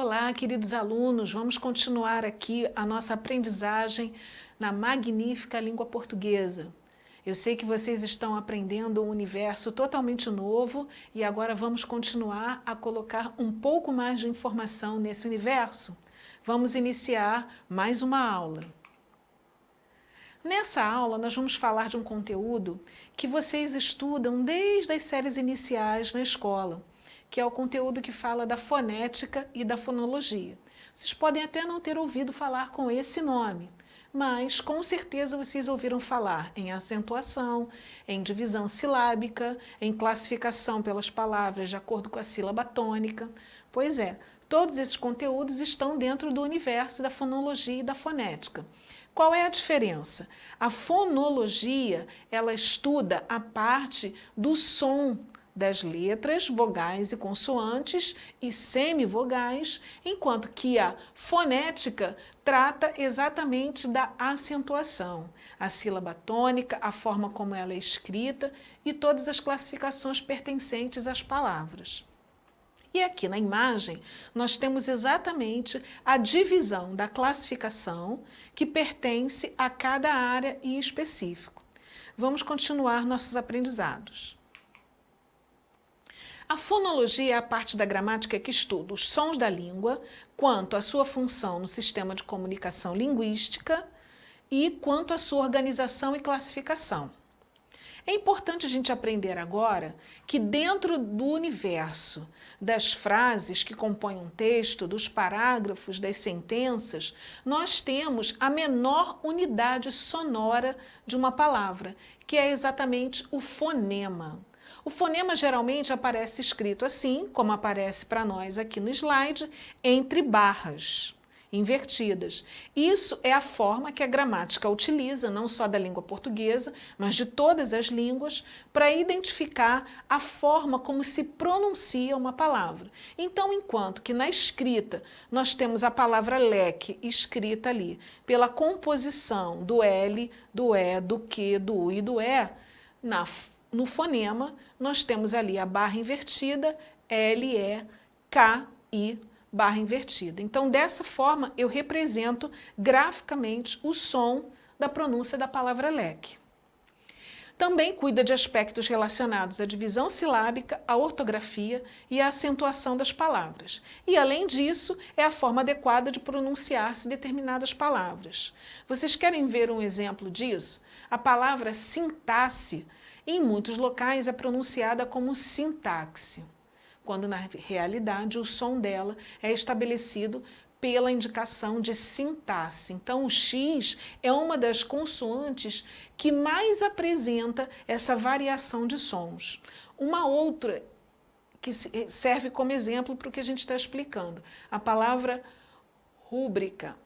Olá, queridos alunos, vamos continuar aqui a nossa aprendizagem na magnífica língua portuguesa. Eu sei que vocês estão aprendendo um universo totalmente novo e agora vamos continuar a colocar um pouco mais de informação nesse universo. Vamos iniciar mais uma aula. Nessa aula, nós vamos falar de um conteúdo que vocês estudam desde as séries iniciais na escola, que é o conteúdo que fala da fonética e da fonologia. Vocês podem até não ter ouvido falar com esse nome, mas com certeza vocês ouviram falar em acentuação, em divisão silábica, em classificação pelas palavras de acordo com a sílaba tônica. Pois é, todos esses conteúdos estão dentro do universo da fonologia e da fonética. Qual é a diferença? A fonologia, ela estuda a parte do som das letras, vogais e consoantes e semivogais, enquanto que a fonética trata exatamente da acentuação, a sílaba tônica, a forma como ela é escrita e todas as classificações pertencentes às palavras. E aqui na imagem, nós temos exatamente a divisão da classificação que pertence a cada área em específico. Vamos continuar nossos aprendizados. A fonologia é a parte da gramática que estuda os sons da língua, quanto à sua função no sistema de comunicação linguística e quanto à sua organização e classificação. É importante a gente aprender agora que dentro do universo das frases que compõem um texto, dos parágrafos, das sentenças, nós temos a menor unidade sonora de uma palavra, que é exatamente o fonema. O fonema geralmente aparece escrito assim, como aparece para nós aqui no slide, entre barras invertidas. Isso é a forma que a gramática utiliza, não só da língua portuguesa, mas de todas as línguas, para identificar a forma como se pronuncia uma palavra. Então, enquanto que na escrita nós temos a palavra leque escrita ali, pela composição do L, do E, do Q, do U e do E, no fonema nós temos ali a barra invertida, L, E, K, I, barra invertida. Então, dessa forma, eu represento graficamente o som da pronúncia da palavra leque. Também cuida de aspectos relacionados à divisão silábica, à ortografia e à acentuação das palavras. E, além disso, é a forma adequada de pronunciar-se determinadas palavras. Vocês querem ver um exemplo disso? A palavra sintaxe, em muitos locais, é pronunciada como sintaxe, quando na realidade o som dela é estabelecido pela indicação de sintaxe. Então o X é uma das consoantes que mais apresenta essa variação de sons. Uma outra que serve como exemplo para o que a gente está explicando, a palavra rúbrica.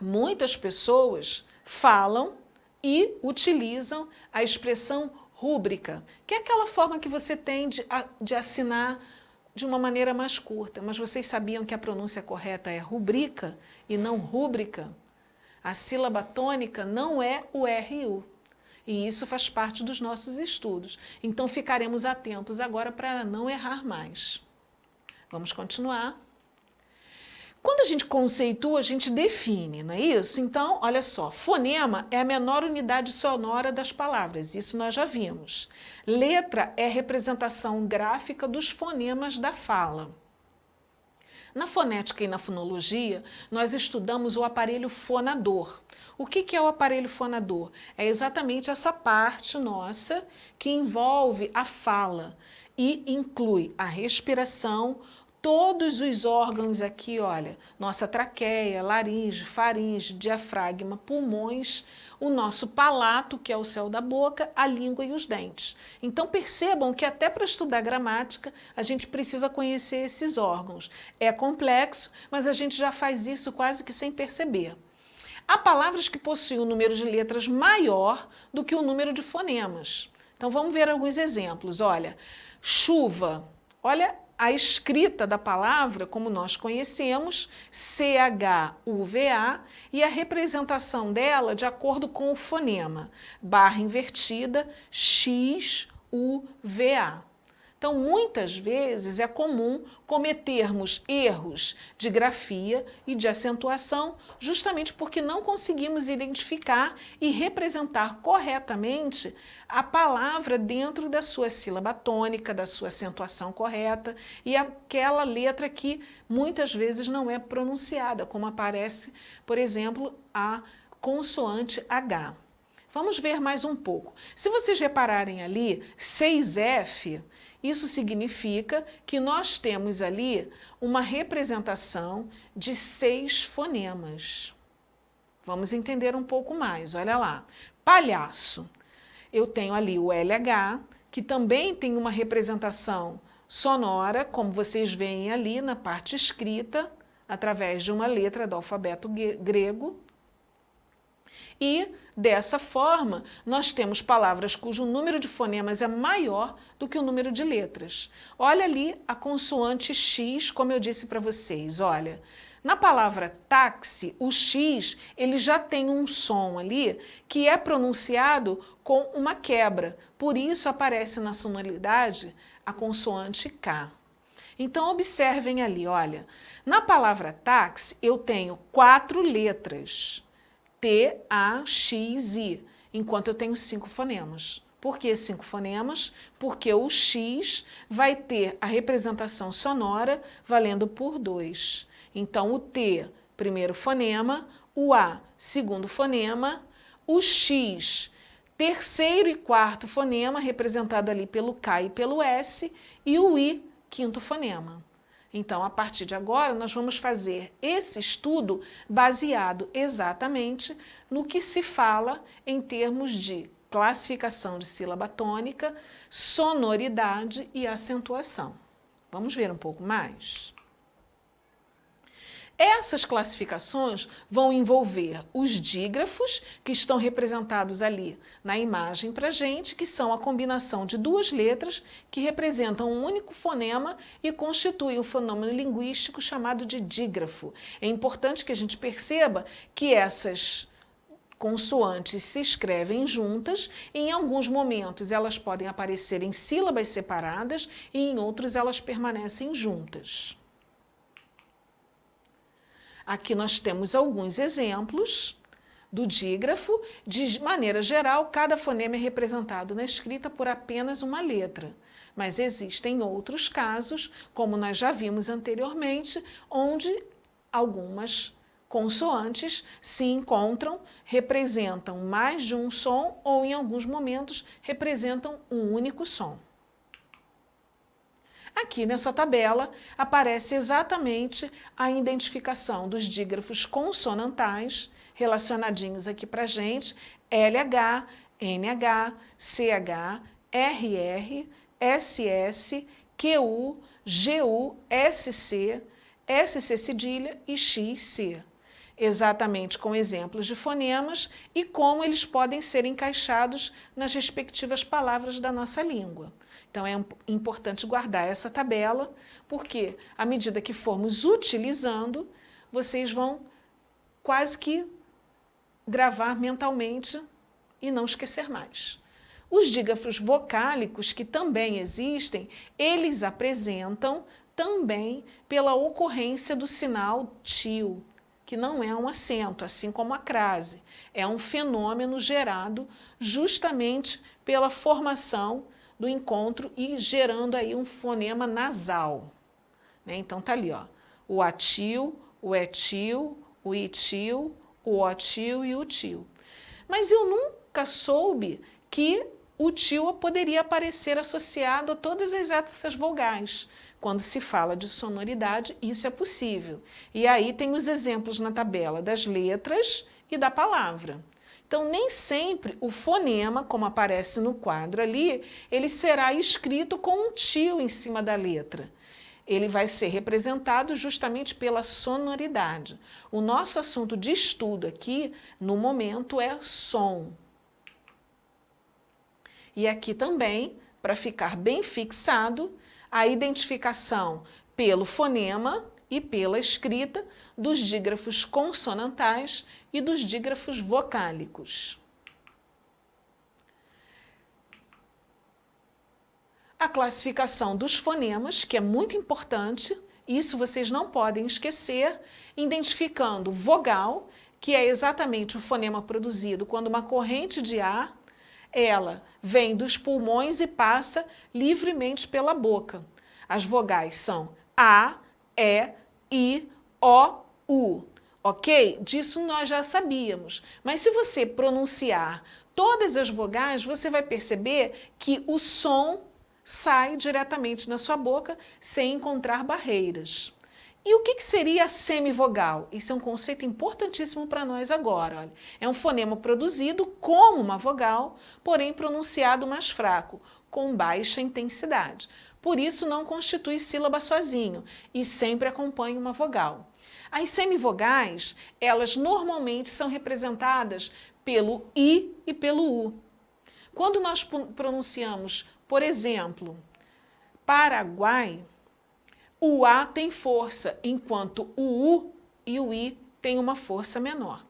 Muitas pessoas falam e utilizam a expressão rúbrica, que é aquela forma que você tem de assinar de uma maneira mais curta. Mas vocês sabiam que a pronúncia correta é rubrica e não rúbrica? A sílaba tônica não é o R e U. E isso faz parte dos nossos estudos. Então ficaremos atentos agora para não errar mais. Vamos continuar. Quando a gente conceitua, a gente define, não é isso? Então, olha só, fonema é a menor unidade sonora das palavras, isso nós já vimos. Letra é a representação gráfica dos fonemas da fala. Na fonética e na fonologia, nós estudamos o aparelho fonador. O que é o aparelho fonador? É exatamente essa parte nossa que envolve a fala e inclui a respiração, todos os órgãos aqui, olha, nossa traqueia, laringe, faringe, diafragma, pulmões, o nosso palato, que é o céu da boca, a língua e os dentes. Então percebam que até para estudar gramática, a gente precisa conhecer esses órgãos. É complexo, mas a gente já faz isso quase que sem perceber. Há palavras que possuem um número de letras maior do que o número de fonemas. Então vamos ver alguns exemplos. Olha, chuva. Olha a escrita da palavra, como nós conhecemos, C-H-U-V-A, e a representação dela de acordo com o fonema, barra invertida, X-U-V-A. Então, muitas vezes é comum cometermos erros de grafia e de acentuação, justamente porque não conseguimos identificar e representar corretamente a palavra dentro da sua sílaba tônica, da sua acentuação correta e aquela letra que muitas vezes não é pronunciada, como aparece, por exemplo, a consoante H. Vamos ver mais um pouco. Se vocês repararem ali, 6F, isso significa que nós temos ali uma representação de 6 fonemas. Vamos entender um pouco mais, olha lá. Palhaço. Eu tenho ali o LH, que também tem uma representação sonora, como vocês veem ali na parte escrita, através de uma letra do alfabeto grego. E, dessa forma, nós temos palavras cujo número de fonemas é maior do que o número de letras. Olha ali a consoante X, como eu disse para vocês, olha. Na palavra táxi, o X ele já tem um som ali que é pronunciado com uma quebra. Por isso aparece na sonoridade a consoante K. Então, observem ali, olha. Na palavra táxi, eu tenho 4 letras. T, A, X, I, enquanto eu tenho 5 fonemas. Por que 5 fonemas? Porque o X vai ter a representação sonora valendo por 2. Então, o T, primeiro fonema, o A, segundo fonema, o X, terceiro e quarto fonema, representado ali pelo K e pelo S, e o I, quinto fonema. Então, a partir de agora, nós vamos fazer esse estudo baseado exatamente no que se fala em termos de classificação de sílaba tônica, sonoridade e acentuação. Vamos ver um pouco mais? Essas classificações vão envolver os dígrafos, que estão representados ali na imagem para a gente, que são a combinação de 2 letras que representam um único fonema e constituem um fenômeno linguístico chamado de dígrafo. É importante que a gente perceba que essas consoantes se escrevem juntas e em alguns momentos elas podem aparecer em sílabas separadas e em outros elas permanecem juntas. Aqui nós temos alguns exemplos do dígrafo. De maneira geral, cada fonema é representado na escrita por apenas uma letra. Mas existem outros casos, como nós já vimos anteriormente, onde algumas consoantes se encontram, representam mais de um som ou, em alguns momentos, representam um único som. Aqui nessa tabela aparece exatamente a identificação dos dígrafos consonantais relacionadinhos aqui para a gente, LH, NH, CH, RR, SS, QU, GU, SC, SC cedilha e XC. Exatamente com exemplos de fonemas e como eles podem ser encaixados nas respectivas palavras da nossa língua. Então, é importante guardar essa tabela, porque, à medida que formos utilizando, vocês vão quase que gravar mentalmente e não esquecer mais. Os dígrafos vocálicos, que também existem, eles apresentam também pela ocorrência do sinal tio, que não é um acento, assim como a crase. É um fenômeno gerado justamente pela formação do encontro e gerando aí um fonema nasal. Então, tá ali, ó, o atil, o etil, o itil, o otil e o til. Mas eu nunca soube que o til poderia aparecer associado a todas essas vogais. Quando se fala de sonoridade, isso é possível. E aí tem os exemplos na tabela das letras e da palavra. Então, nem sempre o fonema, como aparece no quadro ali, ele será escrito com um tio em cima da letra. Ele vai ser representado justamente pela sonoridade. O nosso assunto de estudo aqui, no momento, é som. E aqui também, para ficar bem fixado, a identificação pelo fonema e pela escrita dos dígrafos consonantais e dos dígrafos vocálicos. a classificação dos fonemas, que é muito importante, isso vocês não podem esquecer, identificando vogal, que é exatamente o fonema produzido quando uma corrente de ar, ela vem dos pulmões e passa livremente pela boca. As vogais são A, E, I, O, U. Ok? Disso nós já sabíamos. Mas se você pronunciar todas as vogais, você vai perceber que o som sai diretamente na sua boca sem encontrar barreiras. E o que seria a semivogal? Isso é um conceito importantíssimo para nós agora. Olha. É um fonema produzido como uma vogal, porém pronunciado mais fraco, com baixa intensidade. Por isso não constitui sílaba sozinho e sempre acompanha uma vogal. As semivogais, elas normalmente são representadas pelo I e pelo U. Quando nós pronunciamos, por exemplo, Paraguai, o A tem força, enquanto o U e o I têm uma força menor.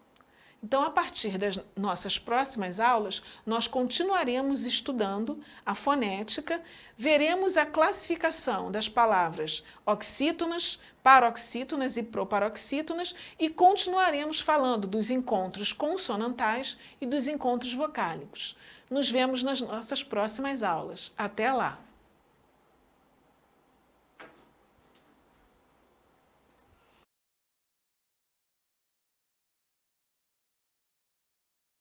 Então, a partir das nossas próximas aulas, nós continuaremos estudando a fonética, veremos a classificação das palavras oxítonas, paroxítonas e proparoxítonas e continuaremos falando dos encontros consonantais e dos encontros vocálicos. Nos vemos nas nossas próximas aulas. Até lá!